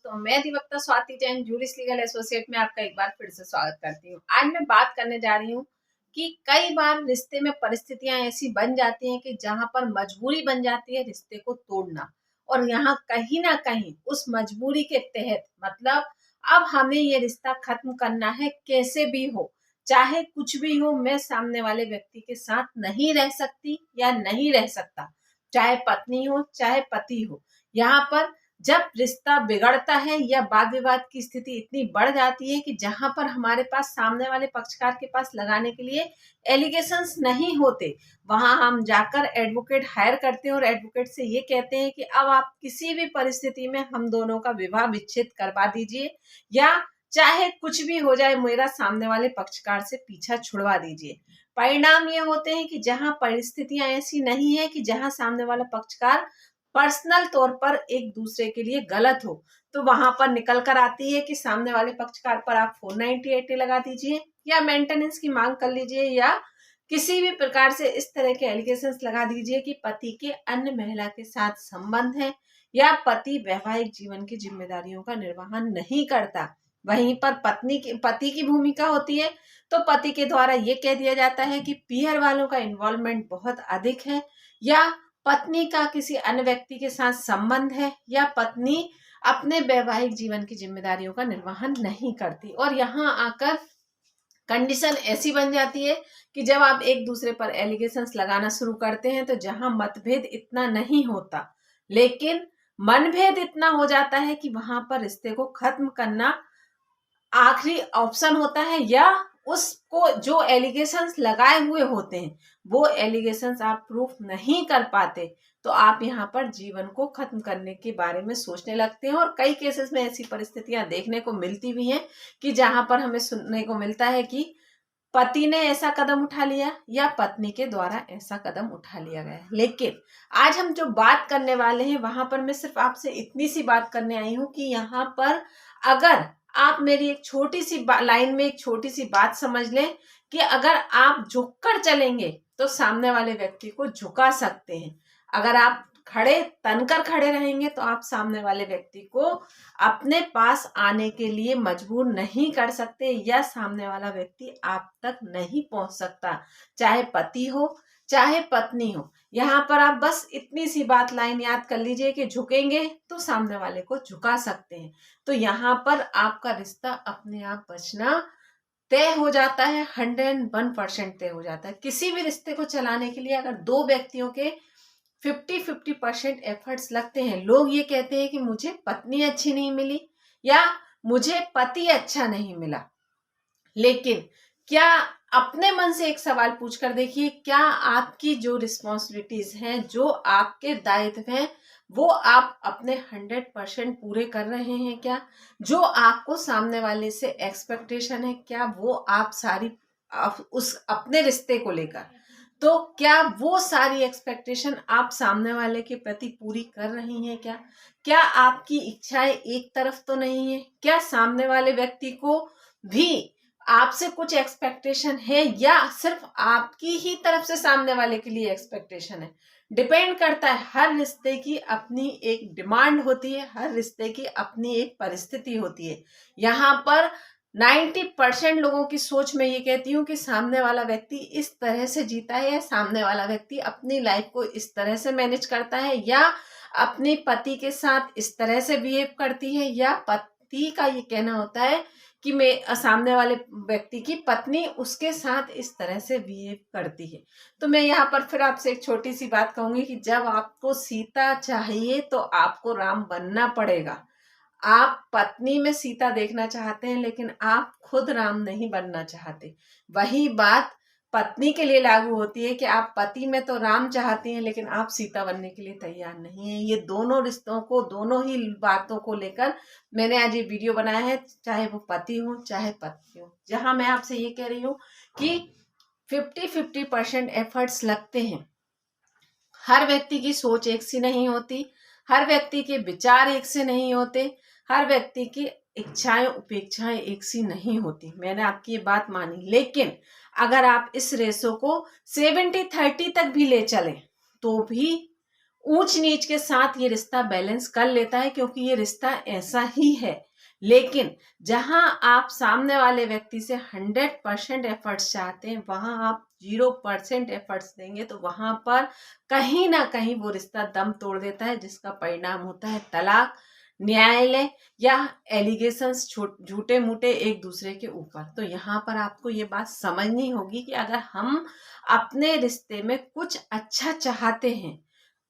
दोस्तों, मैं अधिवक्ता Swati Jain juris legal associate में आपका एक बार फिर से स्वागत करती हूँ। आज मैं बात करने जा रही हूँ कि कई बार रिश्ते में परिस्थितियां ऐसी बन जाती हैं कि जहां पर मजबूरी बन जाती है रिश्ते को तोड़ना, और यहाँ कहीं ना कहीं उस मजबूरी के तहत मतलब अब हमें ये रिश्ता खत्म करना है, कैसे भी हो, चाहे कुछ भी हो, मैं सामने वाले व्यक्ति के साथ नहीं रह सकती या नहीं रह सकता, चाहे पत्नी हो चाहे पति हो। यहाँ पर जब रिश्ता बिगड़ता है या वाद विवाद की स्थिति इतनी बढ़ जाती है कि जहां पर हमारे पास सामने वाले पक्षकार के पास लगाने के लिए एलिगेशंस नहीं होते, वहां हम जाकर एडवोकेट हायर करते हैं और एडवोकेट से ये कहते हैं कि अब आप किसी भी परिस्थिति में हम दोनों का विवाह विच्छेद करवा दीजिए, या चाहे कुछ भी हो जाए, मेरा सामने वाले पक्षकार से पीछा छुड़वा दीजिए। परिणाम ये होते हैं कि जहां परिस्थितियां ऐसी नहीं है कि जहां सामने वाला पक्षकार पर्सनल तौर पर एक दूसरे के लिए गलत हो, तो वहां पर निकल कर आती है कि सामने वाले पक्षकार पर आप 498 लगा दीजिए या मेंटेनेंस की मांग कर लीजिए, या किसी भी प्रकार से इस तरह के एलिगेशंस लगा दीजिए कि पति के अन्य महिला के साथ संबंध है या पति वैवाहिक जीवन की जिम्मेदारियों का निर्वहन नहीं करता। वहीं पर पति की भूमिका होती है, तो पति के द्वारा ये कह दिया जाता है कि पीहर वालों का इन्वॉल्वमेंट बहुत अधिक है, या पत्नी का किसी अन्य व्यक्ति के साथ संबंध है, या पत्नी अपने वैवाहिक जीवन की जिम्मेदारियों का निर्वहन नहीं करती। और यहाँ आकर कंडीशन ऐसी बन जाती है कि जब आप एक दूसरे पर एलिगेशंस लगाना शुरू करते हैं तो जहां मतभेद इतना नहीं होता, लेकिन मनभेद इतना हो जाता है कि वहां पर रिश्ते को खत्म करना आखिरी ऑप्शन होता है, या उसको जो एलिगेशंस लगाए हुए होते हैं वो एलिगेशंस आप प्रूफ नहीं कर पाते, तो आप यहाँ पर जीवन को खत्म करने के बारे में सोचने लगते हैं। और कई केसेस में ऐसी परिस्थितियां देखने को मिलती भी हैं कि जहां पर हमें सुनने को मिलता है कि पति ने ऐसा कदम उठा लिया या पत्नी के द्वारा ऐसा कदम उठा लिया गया। लेकिन आज हम जो बात करने वाले हैं वहां पर मैं सिर्फ आपसे इतनी सी बात करने आई हूं कि यहाँ पर अगर आप मेरी एक छोटी सी लाइन में एक छोटी सी बात समझ लें कि अगर आप झुककर चलेंगे तो सामने वाले व्यक्ति को झुका सकते हैं, अगर आप खड़े तनकर खड़े रहेंगे तो आप सामने वाले व्यक्ति को अपने पास आने के लिए मजबूर नहीं कर सकते, या सामने वाला व्यक्ति आप तक नहीं पहुंच सकता, चाहे पति हो चाहे पत्नी हो। यहाँ पर आप बस इतनी सी बात लाइन याद कर लीजिए कि झुकेंगे तो सामने वाले को झुका सकते हैं, तो यहाँ पर आपका रिश्ता अपने आप बचना तय हो जाता है, 101% तय हो जाता है। किसी भी रिश्ते को चलाने के लिए अगर दो व्यक्तियों के 50-50% एफर्ट्स लगते हैं, लोग ये कहते हैं कि मुझे पत्नी अच्छी नहीं मिली या मुझे पति अच्छा नहीं मिला, लेकिन क्या अपने मन से एक सवाल पूछ कर देखिए, क्या आपकी जो रिस्पॉन्सिबिलिटीज हैं, जो आपके दायित्व हैं, वो आप अपने 100% पूरे कर रहे हैं क्या? जो आपको सामने वाले से एक्सपेक्टेशन है, क्या वो आप सारी उस अपने रिश्ते को लेकर, तो क्या वो सारी एक्सपेक्टेशन आप सामने वाले के प्रति पूरी कर रही हैं क्या? क्या आपकी इच्छाएं एक तरफ तो नहीं है? क्या सामने वाले व्यक्ति को भी आपसे कुछ एक्सपेक्टेशन है, या सिर्फ आपकी ही तरफ से सामने वाले के लिए एक्सपेक्टेशन है? डिपेंड करता है। हर रिश्ते की अपनी एक डिमांड होती है, हर रिश्ते की अपनी एक परिस्थिति होती है। यहाँ पर 90% लोगों की सोच में ये कहती हूँ कि सामने वाला व्यक्ति इस तरह से जीता है, या सामने वाला व्यक्ति अपनी लाइफ को इस तरह से मैनेज करता है, या अपने पति के साथ इस तरह से बिहेव करती है, या पति का ये कहना होता है कि मैं सामने वाले व्यक्ति की पत्नी उसके साथ इस तरह से बिहेव करती है। तो मैं यहाँ पर फिर आपसे एक छोटी सी बात कहूंगी कि जब आपको सीता चाहिए तो आपको राम बनना पड़ेगा। आप पत्नी में सीता देखना चाहते हैं, लेकिन आप खुद राम नहीं बनना चाहते। वही बात पत्नी के लिए लागू होती है कि आप पति में तो राम चाहती हैं, लेकिन आप सीता बनने के लिए तैयार नहीं है। ये दोनों रिश्तों को, दोनों ही बातों को लेकर मैंने आज ये वीडियो बनाया है, चाहे वो पति हो चाहे पत्नी हो, जहां मैं आपसे ये कह रही हूँ कि 50-50% एफर्ट्स लगते हैं। हर व्यक्ति की सोच एक सी नहीं होती, हर व्यक्ति के विचार एक से नहीं होते, हर व्यक्ति की इच्छाएं उपेक्षाएं एक सी नहीं होती। मैंने आपकी ये बात मानी, लेकिन अगर आप इस रेशो को 70-30 तक भी ले चलें तो भी ऊंच नीच के साथ ये रिश्ता बैलेंस कर लेता है, क्योंकि ये रिश्ता ऐसा ही है। लेकिन जहां आप सामने वाले व्यक्ति से 100% एफर्ट्स चाहते हैं, वहां आप 0% एफर्ट्स देंगे तो वहां पर कहीं ना कहीं वो रिश्ता दम तोड़ देता है, जिसका परिणाम होता है तलाक, न्यायालय या एलिगेशंस झूठे मूठे एक दूसरे के ऊपर। तो यहाँ पर आपको ये बात समझनी होगी कि अगर हम अपने रिश्ते में कुछ अच्छा चाहते हैं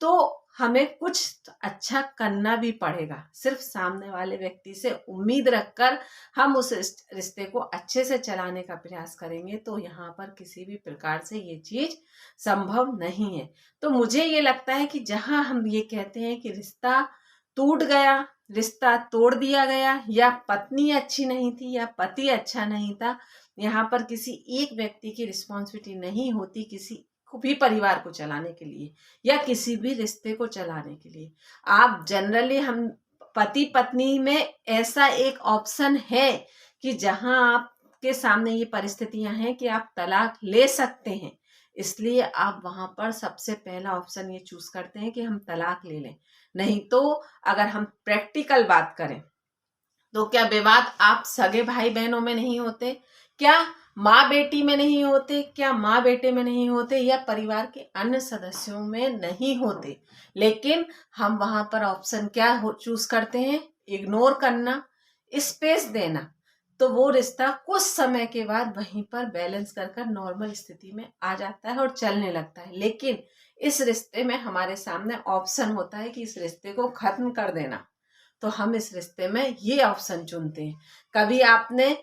तो हमें कुछ अच्छा करना भी पड़ेगा। सिर्फ सामने वाले व्यक्ति से उम्मीद रखकर हम उस रिश्ते को अच्छे से चलाने का प्रयास करेंगे तो यहाँ पर किसी भी प्रकार से ये चीज संभव नहीं है। तो मुझे ये लगता है कि जहां हम ये कहते हैं कि रिश्ता टूट गया, रिश्ता तोड़ दिया गया, या पत्नी अच्छी नहीं थी या पति अच्छा नहीं था, यहाँ पर किसी एक व्यक्ति की रिस्पॉन्सिबिलिटी नहीं होती किसी भी परिवार को चलाने के लिए या किसी भी रिश्ते को चलाने के लिए। आप जनरली हम पति पत्नी में ऐसा एक ऑप्शन है कि जहां आपके सामने ये परिस्थितियां हैं कि आप तलाक ले सकते हैं, इसलिए आप वहां पर सबसे पहला ऑप्शन ये चूज करते हैं कि हम तलाक ले लें। नहीं तो अगर हम प्रैक्टिकल बात करें तो क्या विवाद आप सगे भाई बहनों में नहीं होते, क्या माँ बेटी में नहीं होते, क्या माँ बेटे में नहीं होते, या परिवार के अन्य सदस्यों में नहीं होते। लेकिन हम वहां पर ऑप्शन क्या चूज करते हैं, इग्नोर करना, स्पेस देना। तो वो रिश्ता कुछ समय के बाद वहीं पर बैलेंस कर नॉर्मल स्थिति में आ जाता है और चलने लगता है। लेकिन इस रिश्ते में हमारे सामने ऑप्शन होता है कि इस रिश्ते को खत्म कर देना, तो हम इस रिश्ते में ये ऑप्शन चुनते हैं। कभी आपने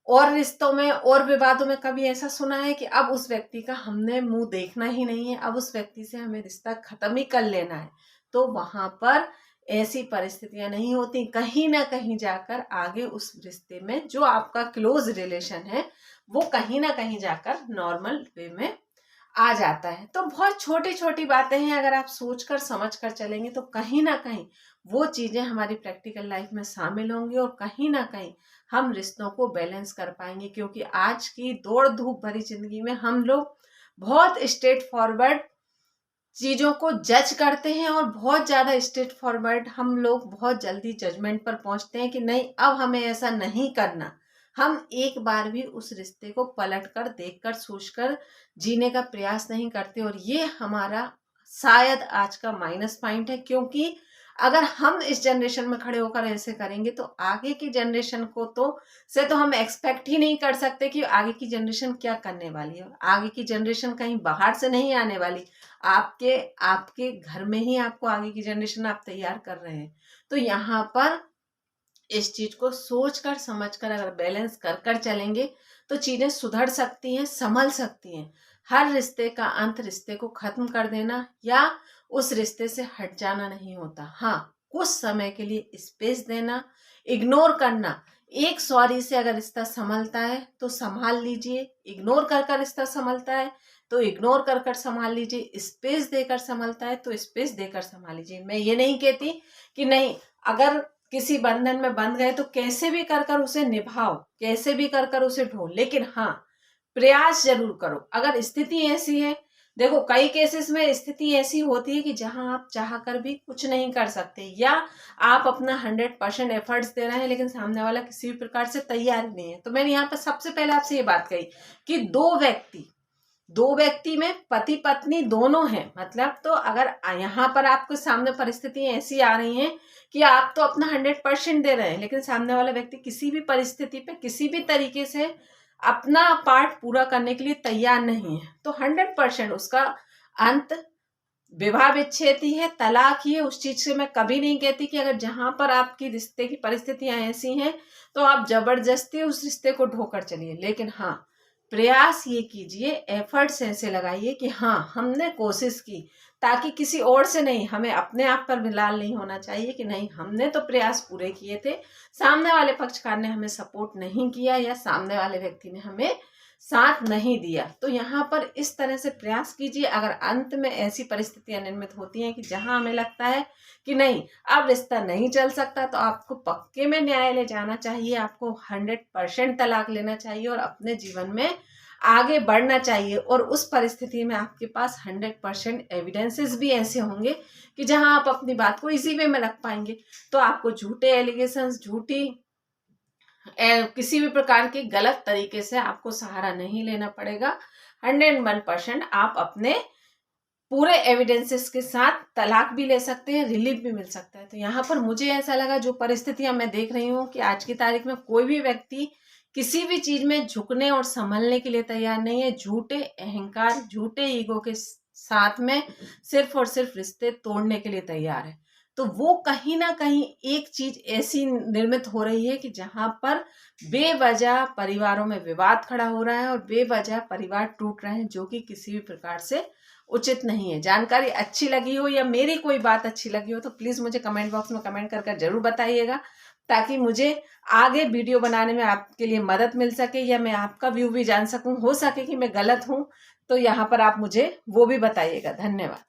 और रिश्तों में और विवादों में कभी ऐसा सुना है कि अब उस व्यक्ति का हमने मुंह देखना ही नहीं है, अब उस व्यक्ति से हमें रिश्ता खत्म ही कर लेना है? तो वहां पर ऐसी परिस्थितियां नहीं होती। कहीं ना कहीं जाकर आगे उस रिश्ते में जो आपका क्लोज रिलेशन है वो कहीं ना कहीं जाकर नॉर्मल वे में आ जाता है। तो बहुत छोटी छोटी बातें हैं, अगर आप सोचकर समझकर चलेंगे तो कहीं ना कहीं वो चीजें हमारी प्रैक्टिकल लाइफ में शामिल होंगी और कहीं ना कहीं हम रिश्तों को बैलेंस कर पाएंगे। क्योंकि आज की दौड़ धूप भरी जिंदगी में हम लोग बहुत स्ट्रेट फॉरवर्ड चीजों को जज करते हैं और बहुत ज्यादा स्ट्रेट फॉरवर्ड हम लोग बहुत जल्दी जजमेंट पर पहुंचते हैं कि नहीं अब हमें ऐसा नहीं करना। हम एक बार भी उस रिश्ते को पलट कर देखकर सोचकर जीने का प्रयास नहीं करते और ये हमारा शायद आज का माइनस पॉइंट है। क्योंकि अगर हम इस जनरेशन में खड़े होकर ऐसे करेंगे तो आगे की जनरेशन को तो हम एक्सपेक्ट ही नहीं कर सकते कि आगे की जनरेशन क्या करने वाली है। आगे की जनरेशन कहीं बाहर से नहीं आने वाली, आपके आपके घर में ही आपको आगे की जनरेशन आप तैयार कर रहे हैं। तो यहाँ पर इस चीज को सोच कर समझ कर अगर बैलेंस कर चलेंगे तो चीजें सुधर सकती हैं, संभल सकती हैं। हर रिश्ते का अंत रिश्ते को खत्म कर देना या उस रिश्ते से हट जाना नहीं होता। हाँ, कुछ समय के लिए स्पेस देना, इग्नोर करना। एक सॉरी से अगर रिश्ता संभलता है तो संभाल लीजिए, इग्नोर कर रिश्ता संभलता है तो इग्नोर कर संभाल लीजिए, स्पेस देकर संभलता है तो स्पेस देकर संभाल लीजिए। मैं ये नहीं कहती कि नहीं, अगर किसी बंधन में बंध गए तो कैसे भी कर उसे निभाओ, कैसे भी कर उसे ढो, लेकिन हाँ प्रयास जरूर करो। अगर स्थिति ऐसी है, देखो कई केसेस में स्थिति ऐसी होती है कि जहां आप चाह कर भी कुछ नहीं कर सकते या आप अपना 100% एफर्ट्स दे रहे हैं लेकिन सामने वाला किसी भी प्रकार से तैयार नहीं है। तो मैंने यहाँ पर सबसे पहले आपसे ये बात कही कि दो व्यक्ति में पति पत्नी दोनों हैं, मतलब तो अगर यहाँ पर आपके सामने परिस्थितियां ऐसी आ रही हैं कि आप तो अपना 100% दे रहे हैं लेकिन सामने वाला व्यक्ति किसी भी परिस्थिति पे किसी भी तरीके से अपना पार्ट पूरा करने के लिए तैयार नहीं है, तो 100% उसका अंत विवाह विच्छेद ही है, तलाक ही है। उस चीज से मैं कभी नहीं कहती कि अगर जहां पर आपकी रिश्ते की परिस्थितियां ऐसी हैं तो आप जबरदस्ती उस रिश्ते को ढोकर चलिए। लेकिन हाँ, प्रयास ये कीजिए, एफर्ट्स ऐसे लगाइए कि हाँ हमने कोशिश की, ताकि किसी और से नहीं, हमें अपने आप पर विलाल नहीं होना चाहिए कि नहीं हमने तो प्रयास पूरे किए थे, सामने वाले पक्षकार ने हमें सपोर्ट नहीं किया या सामने वाले व्यक्ति ने हमें साथ नहीं दिया। तो यहाँ पर इस तरह से प्रयास कीजिए। अगर अंत में ऐसी परिस्थितियां निर्मित होती हैं कि जहां हमें लगता है कि नहीं अब रिश्ता नहीं चल सकता, तो आपको पक्के में न्यायालय जाना चाहिए, आपको 100% तलाक लेना चाहिए और अपने जीवन में आगे बढ़ना चाहिए, और उस परिस्थिति में आपके पास 100% एविडेंसेस भी ऐसे होंगे कि जहां आप अपनी बात को इजी वे में रख पाएंगे। तो आपको झूठे एलिगेशंस, झूठी किसी भी प्रकार के गलत तरीके से आपको सहारा नहीं लेना पड़ेगा। 101% आप अपने पूरे एविडेंसेस के साथ तलाक भी ले सकते हैं, रिलीफ भी मिल सकता है। तो यहाँ पर मुझे ऐसा लगा, जो परिस्थितियां मैं देख रही हूँ कि आज की तारीख में कोई भी व्यक्ति किसी भी चीज में झुकने और संभलने के लिए तैयार नहीं है। झूठे अहंकार, झूठे ईगो के साथ में सिर्फ और सिर्फ रिश्ते तोड़ने के लिए तैयार है। तो वो कहीं ना कहीं एक चीज ऐसी निर्मित हो रही है कि जहां पर बेवजह परिवारों में विवाद खड़ा हो रहा है और बेवजह परिवार टूट रहे हैं, जो कि किसी भी प्रकार से उचित नहीं है। जानकारी अच्छी लगी हो या मेरी कोई बात अच्छी लगी हो तो प्लीज मुझे कमेंट बॉक्स में कमेंट कर जरूर बताइएगा, ताकि मुझे आगे वीडियो बनाने में आपके लिए मदद मिल सके, या मैं आपका व्यू भी जान सकूं। हो सके कि मैं गलत हूं तो यहाँ पर आप मुझे वो भी बताइएगा। धन्यवाद।